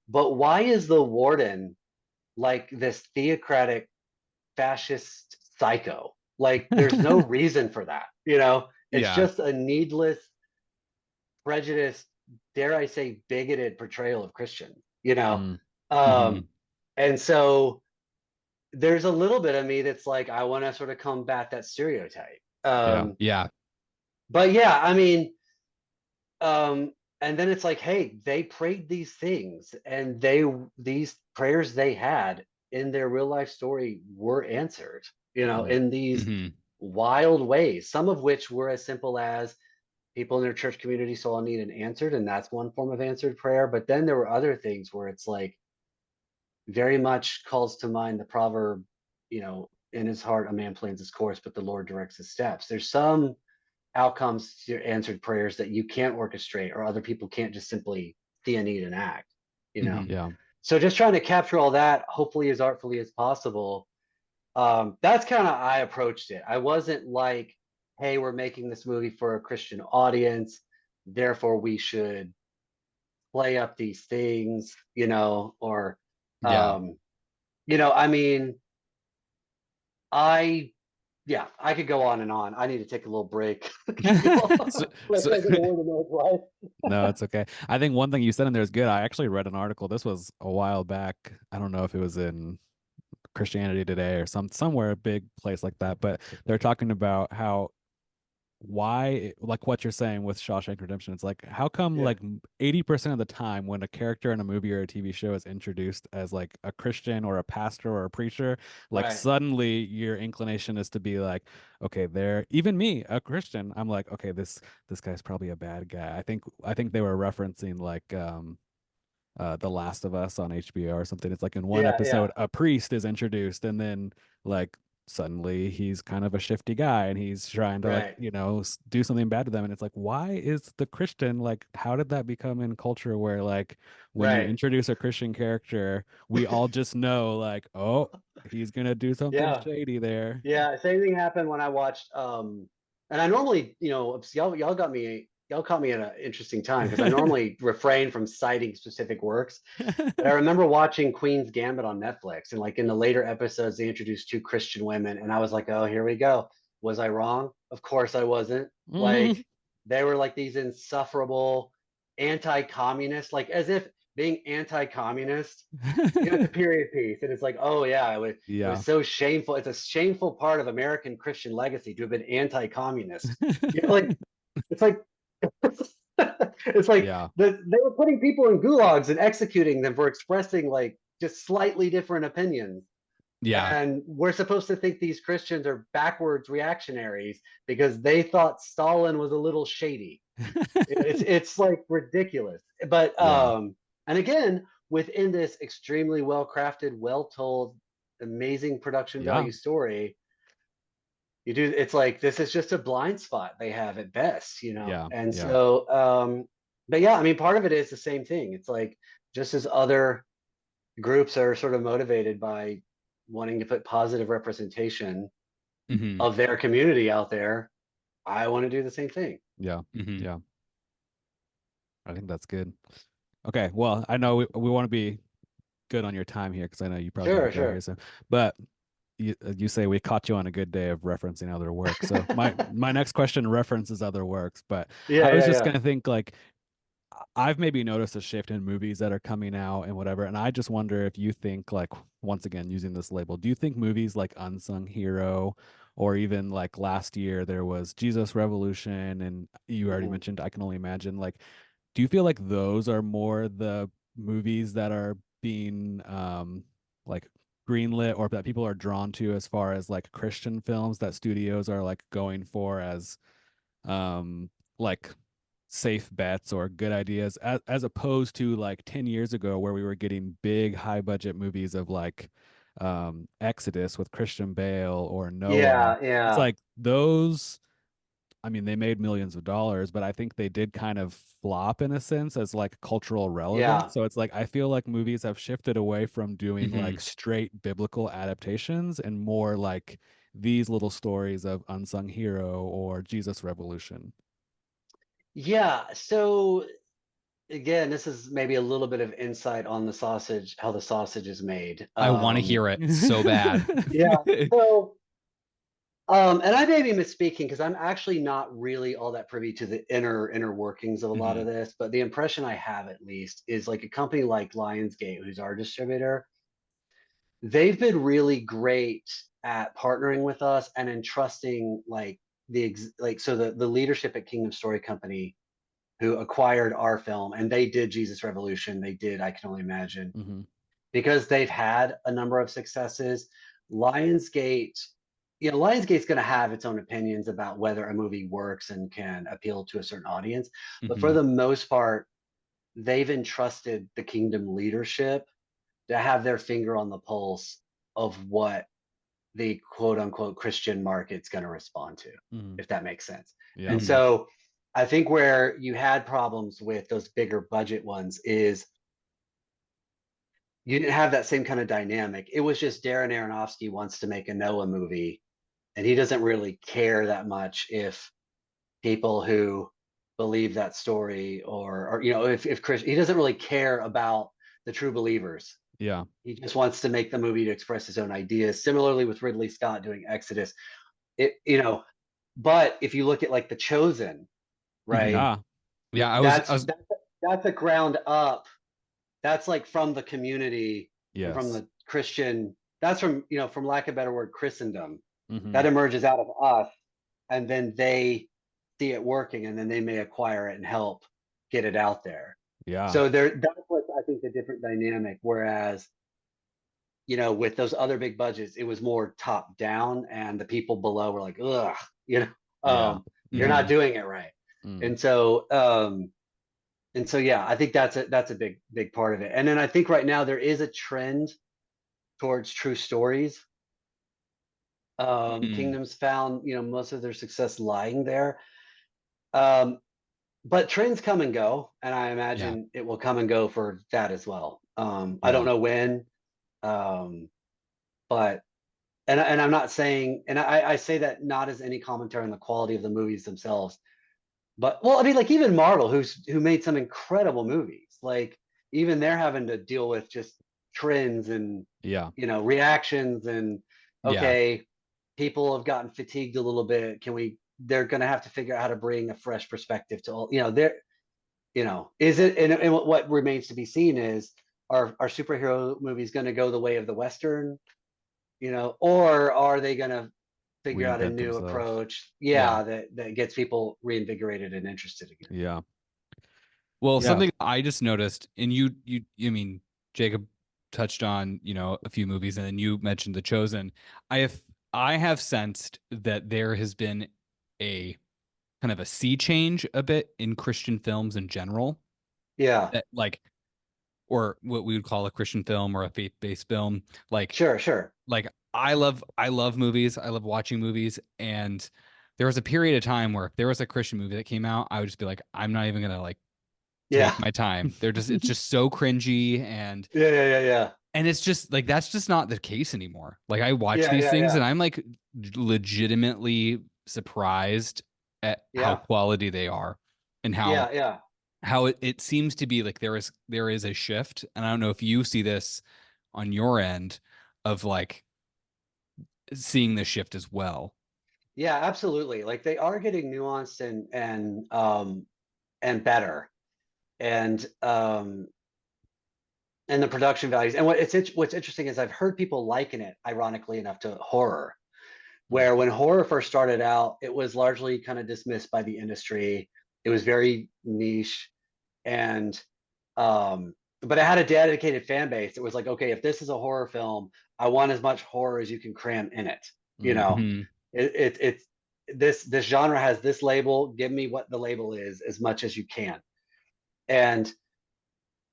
But why is the warden like this theocratic fascist psycho? Like, there's no reason for that. It's just a needless, prejudiced, dare I say, bigoted portrayal of Christians, and so there's a little bit of me that's like, I want to sort of combat that stereotype. But I mean, and then it's like, hey, they prayed these things, and these prayers they had in their real life story were answered, in these wild ways, some of which were as simple as people in their church community saw a need and answered, and that's one form of answered prayer. But then there were other things where it's like very much calls to mind the proverb, in his heart a man plans his course, but the Lord directs his steps. There's some outcomes to your answered prayers that you can't orchestrate, or other people can't just simply see a need and act, So just trying to capture all that, hopefully as artfully as possible. That's kind of, I approached it. I wasn't like, hey, we're making this movie for a Christian audience, therefore we should play up these things, or I mean, I could go on and on. I need to take a little break. So, Let's so take a more than life. No, it's okay. I think one thing you said in there is good. I actually read an article. This was a while back. I don't know if it was in Christianity Today or somewhere a big place like that, but they're talking about how like what you're saying with Shawshank Redemption. It's like how come Yeah. like 80% of the time when a character in a movie or a TV show is introduced as like a Christian or a pastor or a preacher, like Right. suddenly your inclination is to be like, okay, they're even me, a Christian. I'm like, okay, this guy's probably a bad guy. I think they were referencing like The Last of Us on HBO or something. It's like in one Yeah, yeah. episode, a priest is introduced, and then like suddenly he's kind of a shifty guy and he's trying to like, Right. do something bad to them. And it's like, why is the Christian like, how did that become in culture where like when you Right. introduce a Christian character, we all just know like, oh, he's gonna do something Yeah. shady there. Yeah. Same thing happened when I watched and I normally, y'all caught me at an interesting time because I normally refrain from citing specific works. But I remember watching Queen's Gambit on Netflix, and like in the later episodes, they introduced two Christian women, and I was like, oh, here we go. Was I wrong? Of course I wasn't. Like they were like these insufferable anti-communist, like as if being anti-communist, it's a period piece, and it's like, oh yeah, it Yeah. was so shameful. It's a shameful part of American Christian legacy to have been anti-communist. Like it's like it's like Yeah. they were putting people in gulags and executing them for expressing like just slightly different opinions. yeah. And we're supposed to think these Christians are backwards reactionaries because they thought Stalin was a little shady. It's like ridiculous. But Yeah. and again, within this extremely well crafted, well told, amazing production Yeah. value story, it's like this is just a blind spot they have at best, Yeah. and Yeah. so but yeah, I mean, part of it is the same thing. It's like just as other groups are sort of motivated by wanting to put positive representation Hmm. of their community out there, I want to do the same thing. Yeah. Hmm. Yeah. I think that's good. Okay, well, I know we want to be good on your time here because I know you probably got to Sure, go here. sure. So, but you say we caught you on a good day of referencing other work. So my next question references other works, but Yeah, I was yeah, just yeah. gonna think like I've maybe noticed a shift in movies that are coming out and whatever, and I just wonder if you think like once again using this label, do you think movies like Unsung Hero or even like last year there was Jesus Revolution and you already Mhm. mentioned I Can Only Imagine, like do you feel like those are more the movies that are being like greenlit or that people are drawn to as far as like Christian films that studios are like going for as um like safe bets or good ideas as opposed to like 10 years ago where we were getting big high budget movies of like Exodus with Christian Bale or Noah. Yeah, It's yeah, like those, I mean, they made millions of dollars, but I think they did kind of flop in a sense as like cultural relevance. yeah, So it's like I feel like movies have shifted away from doing Hmm. like straight biblical adaptations and more like these little stories of Unsung Hero or Jesus Revolution. yeah. So again, this is maybe a little bit of insight on the sausage, how the sausage is made. I want to hear it so bad. Yeah. So and I may be misspeaking because I'm actually not really all that privy to the inner workings of a lot Hmm. of this, but the impression I have at least is like a company like Lionsgate, who's our distributor, they've been really great at partnering with us and entrusting like the leadership at Kingdom Story Company who acquired our film, and they did Jesus Revolution, they did I Can Only Imagine, Hmm. because they've had a number of successes. Lionsgate, Lionsgate's going to have its own opinions about whether a movie works and can appeal to a certain audience. But for Hmm. the most part, they've entrusted the Kingdom leadership to have their finger on the pulse of what the quote unquote Christian market's going to respond to, Hmm. if that makes sense. Yeah. And Hmm. so I think where you had problems with those bigger budget ones is you didn't have that same kind of dynamic. It was just Darren Aronofsky wants to make a Noah movie, and he doesn't really care that much if people who believe that story or if Chris, he doesn't really care about the true believers. Yeah. He just wants to make the movie to express his own ideas. Similarly with Ridley Scott doing Exodus, but if you look at like The Chosen, right? Yeah. Yeah, That's that's a ground up. That's like from the community and from Yes. the Christian. That's from, from lack of a better word, Christendom. Mhm. That emerges out of us, and then they see it working, and then they may acquire it and help get it out there. Yeah. So that's what I think the different dynamic. Whereas, with those other big budgets, it was more top down, and the people below were like, ugh, Yeah. you're not Mhm. doing it right. Mm. And so yeah, I think that's a big part of it. And then I think right now there is a trend towards true stories. Mhm. Kingdom's found, most of their success lying there. Um, but trends come and go, and I imagine it will come and go for that as well. I don't Yeah. know when, but and I'm not saying, and I say that not as any commentary on the quality of the movies themselves, but well, I mean, like even Marvel, who made some incredible movies, like even they're having to deal with just trends and Yeah. reactions and Yeah. okay, people have gotten fatigued a little bit. They're going to have to figure out how to bring a fresh perspective to all, they're, is it, and what remains to be seen is, are superhero movies going to go the way of the Western, or are they going to figure out a Reinvent new themselves. approach? Yeah. Yeah, that gets people reinvigorated and interested again. Yeah. Well, Yeah. something I just noticed, and you, I mean, Jacob touched on, a few movies, and then you mentioned The Chosen. I have sensed that there has been a kind of a sea change a bit in Christian films in general. Yeah, That or what we would call a Christian film or a faith-based film. Like, sure. like I love movies. I love watching movies, and there was a period of time where if there was a Christian movie that came out, I would just be like, I'm not even gonna like Yeah, take my time. It's just so cringy, and yeah. it's just like that's just not the case anymore. Like I watch Yeah, these yeah, things yeah. and I'm like legitimately surprised at how Yeah, quality they are, and yeah. how it seems to be like there is a shift. And I don't know if you see this on your end of like seeing the shift as well. Yeah, absolutely. Like they are getting nuanced and better. And and the production values. And what's interesting is I've heard people liken it, ironically enough, to horror, where when horror first started out, it was largely kind of dismissed by the industry. It was very niche, and but it had a dedicated fan base. It was like, okay, if this is a horror film, I want as much horror as you can cram in it. You Mm. know, Mhm. it's this genre has this label. Give me what the label is as much as you can. And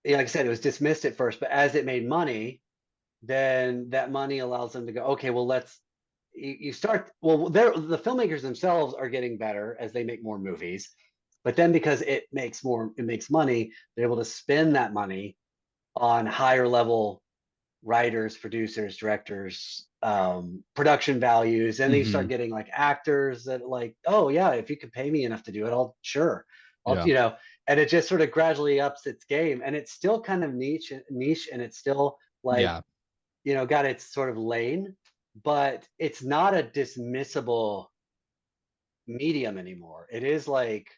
like I said, it was dismissed at first, but as it made money, then that money allows them to go, okay, well, you start, well, the filmmakers themselves are getting better as they make more movies, but then because it makes money, they're able to spend that money on higher level writers, producers, directors, production values, and then you start Mhm. getting like actors that like, oh yeah, if you could pay me enough to do it, I'll, Yeah. and it just sort of gradually ups its game, and it's still kind of niche, and it's still like, Yeah. got its sort of lane, but it's not a dismissible medium anymore. It is like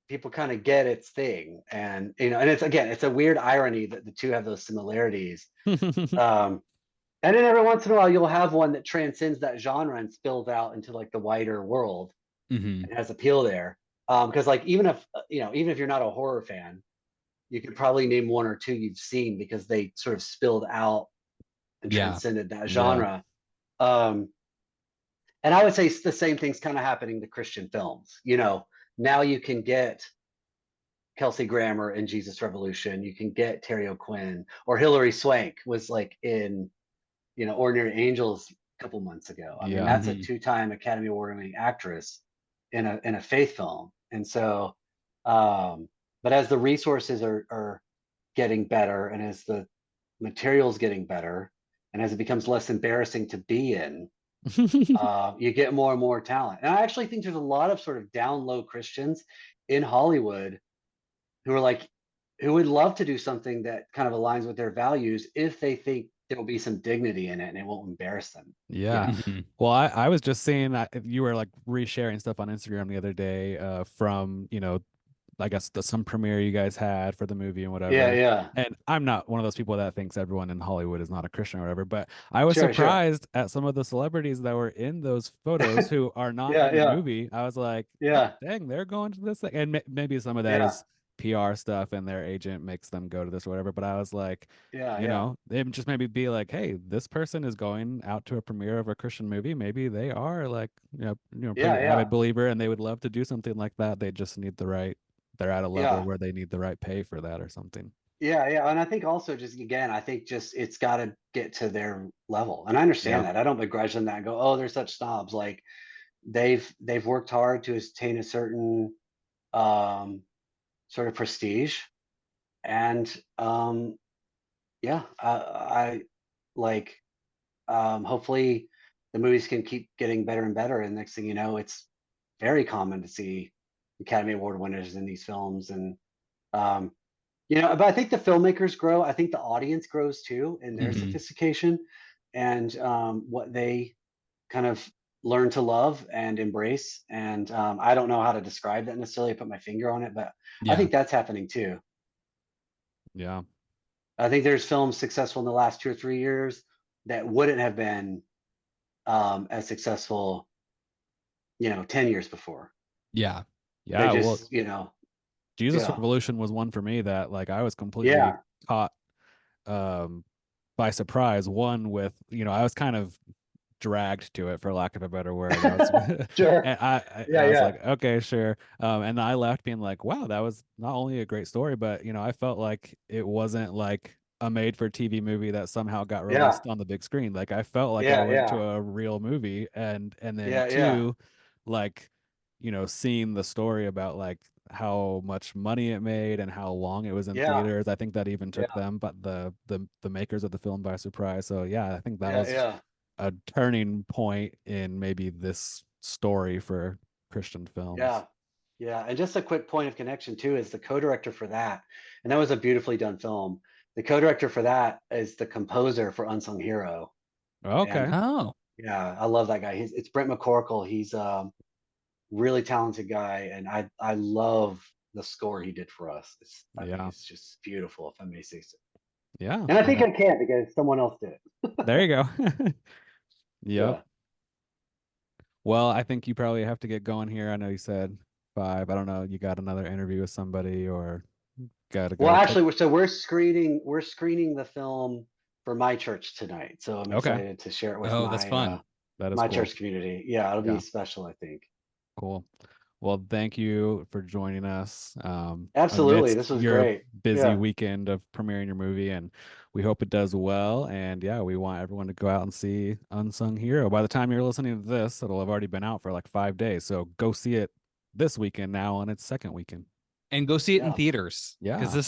people kind of get its thing, and and it's a weird irony that the two have those similarities. um and then every once in a while you'll have one that transcends that genre and spills out into like the wider world Mhm. and has appeal there. Because like even if you're not a horror fan, you could probably name one or two you've seen because they sort of spilled out and Yeah. transcended that Yeah. genre. um and I would say the same thing's kind of happening to Christian films. Now you can get Kelsey Grammer in Jesus Revolution. You can get Terry O'Quinn, or Hilary Swank was like in, Ordinary Angels a couple months ago. I mean, Yeah. that's a Mhm. two-time Academy Award-winning actress in a faith film. And so, but as the resources are getting better, and as the materials getting better, and as it becomes less embarrassing to be in, you get more and more talent. And I actually think there's a lot of sort of down low Christians in Hollywood who are like, who would love to do something that kind of aligns with their values if they think there'll be some dignity in it and it won't embarrass them. Yeah. Mhm. Well, I was just seeing that you were like resharing stuff on Instagram the other day from, I guess some premiere you guys had for the movie and Yeah, whatever. yeah. And I'm not one of those people that thinks everyone in Hollywood is not a Christian or whatever, but I was Sure, sure. surprised at some of the celebrities that were in those photos who are not Yeah, in the yeah, movie. I was like, yeah, dang, they're going to this thing. And maybe some of that yeah, is PR stuff and their agent makes them go to this or whatever. But I was like, yeah, yeah, they just maybe be like, hey, this person is going out to a premiere of a Christian movie. Maybe they are like, pretty yeah, avid yeah, believer and they would love to do something like that. They just need they're at a level yeah. where they need the right pay for that or something. Yeah, yeah. And I think also just again, I think just it's got to get to their level. And I understand Yeah. that. I don't begrudge them that and go, oh, they're such snobs. Like they've worked hard to attain a certain um sort of prestige. And yeah, I like hopefully the movies can keep getting better and better. And next thing you know, it's very common to see Academy Award winners in these films. And um but I think the filmmakers grow. I think the audience grows too in their Mhm. sophistication and what they kind of learn to love and embrace. And I don't know how to describe that necessarily, put my finger on it, but I Yeah. think that's happening too. Yeah. I think there's films successful in the last 2 or 3 years that wouldn't have been as successful, 10 years before. Yeah. They Yeah. Well, just, Jesus yeah, Revolution was one for me that like I was completely yeah, caught um by surprise. One with, I was kind of dragged to it for lack of a better word. I was sure, and yeah, I was yeah, like, okay, sure. And I left being like, wow, that was not only a great story, but I felt like it wasn't like a made for TV movie that somehow got yeah, released on the big screen. Like I felt like I yeah, went to yeah, a real movie and then yeah, yeah, two, like, seeing the story about like how much money it made and how long it was in yeah, theaters. I think that even took yeah, them, but the makers of the film by surprise. So yeah, I think that yeah, was yeah. a turning point in maybe this story for Christian films. Yeah. Yeah. And just a quick point of connection too is the co-director for that. And that was a beautifully done film. The co-director for that is the composer for Unsung Hero. And Okay. Oh. yeah, I love that guy. It's Brent McCorkle. He's a really talented guy. And I love the score he did for us. I think Yeah. it's just beautiful, if I may say so. Yeah. And I think Yeah. I can because someone else did it. There you go. Yep. Yeah. Well, I think you probably have to get going here. I know you said 5. I don't know. You got another interview with somebody or gotta Well, go take. actually, we're screening the film for my church tonight. So I'm Okay. excited to share it with Oh, that's fun. That is my cool. church community. Yeah, it'll be Yeah. special, I think. Cool. Well, thank you for joining us Absolutely. amidst This was your great. busy Yeah. weekend of premiering your movie. And we hope it does well. And yeah, we want everyone to go out and see Unsung Hero. By the time you're listening to this, it'll have already been out for like 5 days. So go see it this weekend now on its second weekend. And go see it in Yeah. theaters. Because Yeah.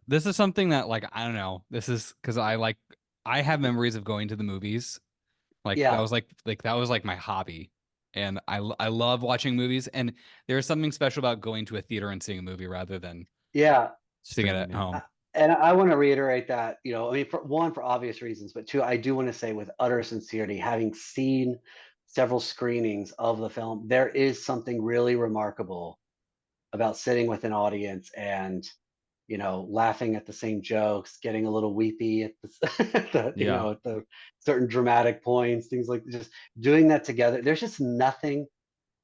this is something that like I don't know. This is because I have memories of going to the movies. Like that Yeah. was that was like my hobby. And I love watching movies. And there's something special about going to a theater and seeing a movie rather than Yeah. seeing it Streaming, at yeah. home. And I want to reiterate that, I mean, for one, for obvious reasons, but two, I do want to say with utter sincerity, having seen several screenings of the film, there is something really remarkable about sitting with an audience and laughing at the same jokes, getting a little weepy at Yeah. at the certain dramatic points, things like just doing that together. There's just nothing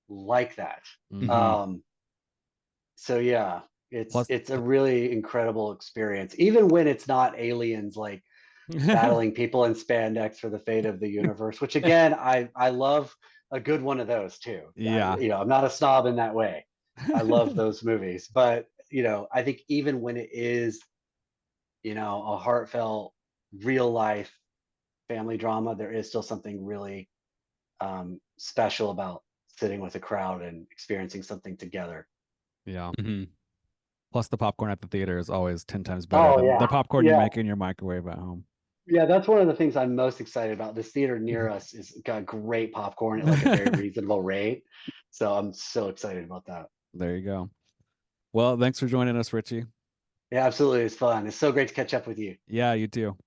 like that. Mhm. Um, so yeah, it's Plus, it's a really incredible experience, even when it's not aliens like battling people in spandex for the fate of the universe. Which again, I love a good one of those too. yeah. I'm not a snob in that way. I love those movies, but I think even when it is a heartfelt, real life family drama, there is still something really special about sitting with a crowd and experiencing something together. Yeah. Mhm. Plus, the popcorn at the theater is always 10 times better Oh than the yeah, popcorn you yeah, make in your microwave at home. yeah. That's one of the things I'm most excited about. This theater near us is got great popcorn at like a very reasonable rate, so I'm so excited about that. There you go. Well, thanks for joining us, Richie. Yeah, absolutely. It's fun. It's so great to catch up with you. Yeah, you too.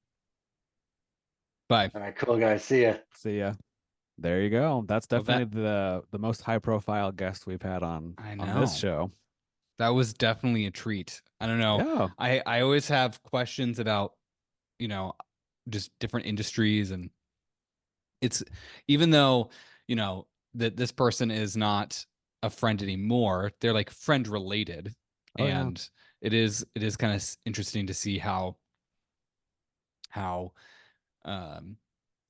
Bye. All right, cool guys. See ya. See ya. There you go. That's Well, definitely the most high profile guest we've had on this show. That was definitely a treat. I don't know. Yeah. I always have questions about, you know, just different industries, and it's, even though, you know, that this person is not a friend anymore, they're like friend related. Oh, yeah. And it is kind of interesting to see how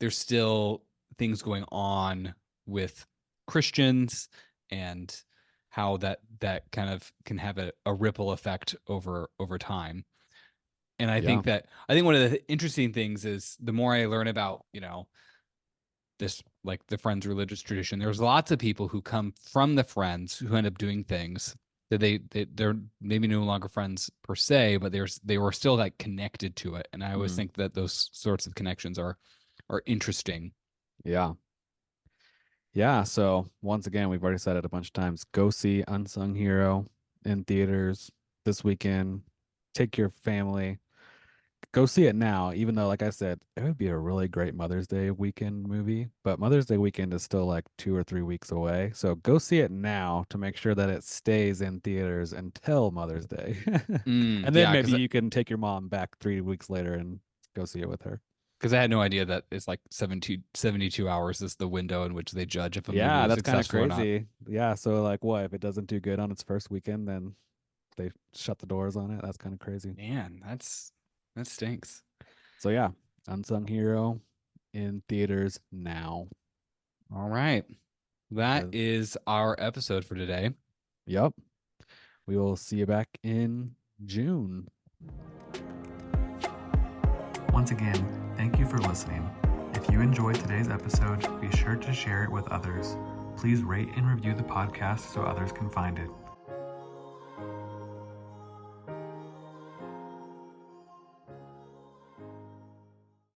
there's still things going on with Christians, and how that kind of can have a ripple effect over time. And I think one of the interesting things is, the more I learn about, you know, this, like the Friends religious tradition, there's lots of people who come from the Friends who end up doing things that they're maybe no longer friends per se, but they were still like connected to it. And I always think that those sorts of connections are interesting. Yeah. Yeah. So once again, we've already said it a bunch of times. Go see Unsung Hero in theaters this weekend. Take your family. Go see it now, even though, like I said, it would be a really great Mother's Day weekend movie. But Mother's Day weekend is still like 2 or 3 weeks away. So go see it now to make sure that it stays in theaters until Mother's Day. And then maybe you can take your mom back 3 weeks later and go see it with her. Because I had no idea that it's like 72 hours is the window in which they judge if a movie is that's kind of successful crazy. or not. Yeah, so like what if it doesn't do good on its first weekend, then they shut the doors on it? That's kind of crazy. Man, that stinks. So yeah, Unsung Hero in theaters now. All right. That is our episode for today. Yep. We will see you back in June. Once again, thank you for listening. If you enjoyed today's episode, be sure to share it with others. Please rate and review the podcast so others can find it.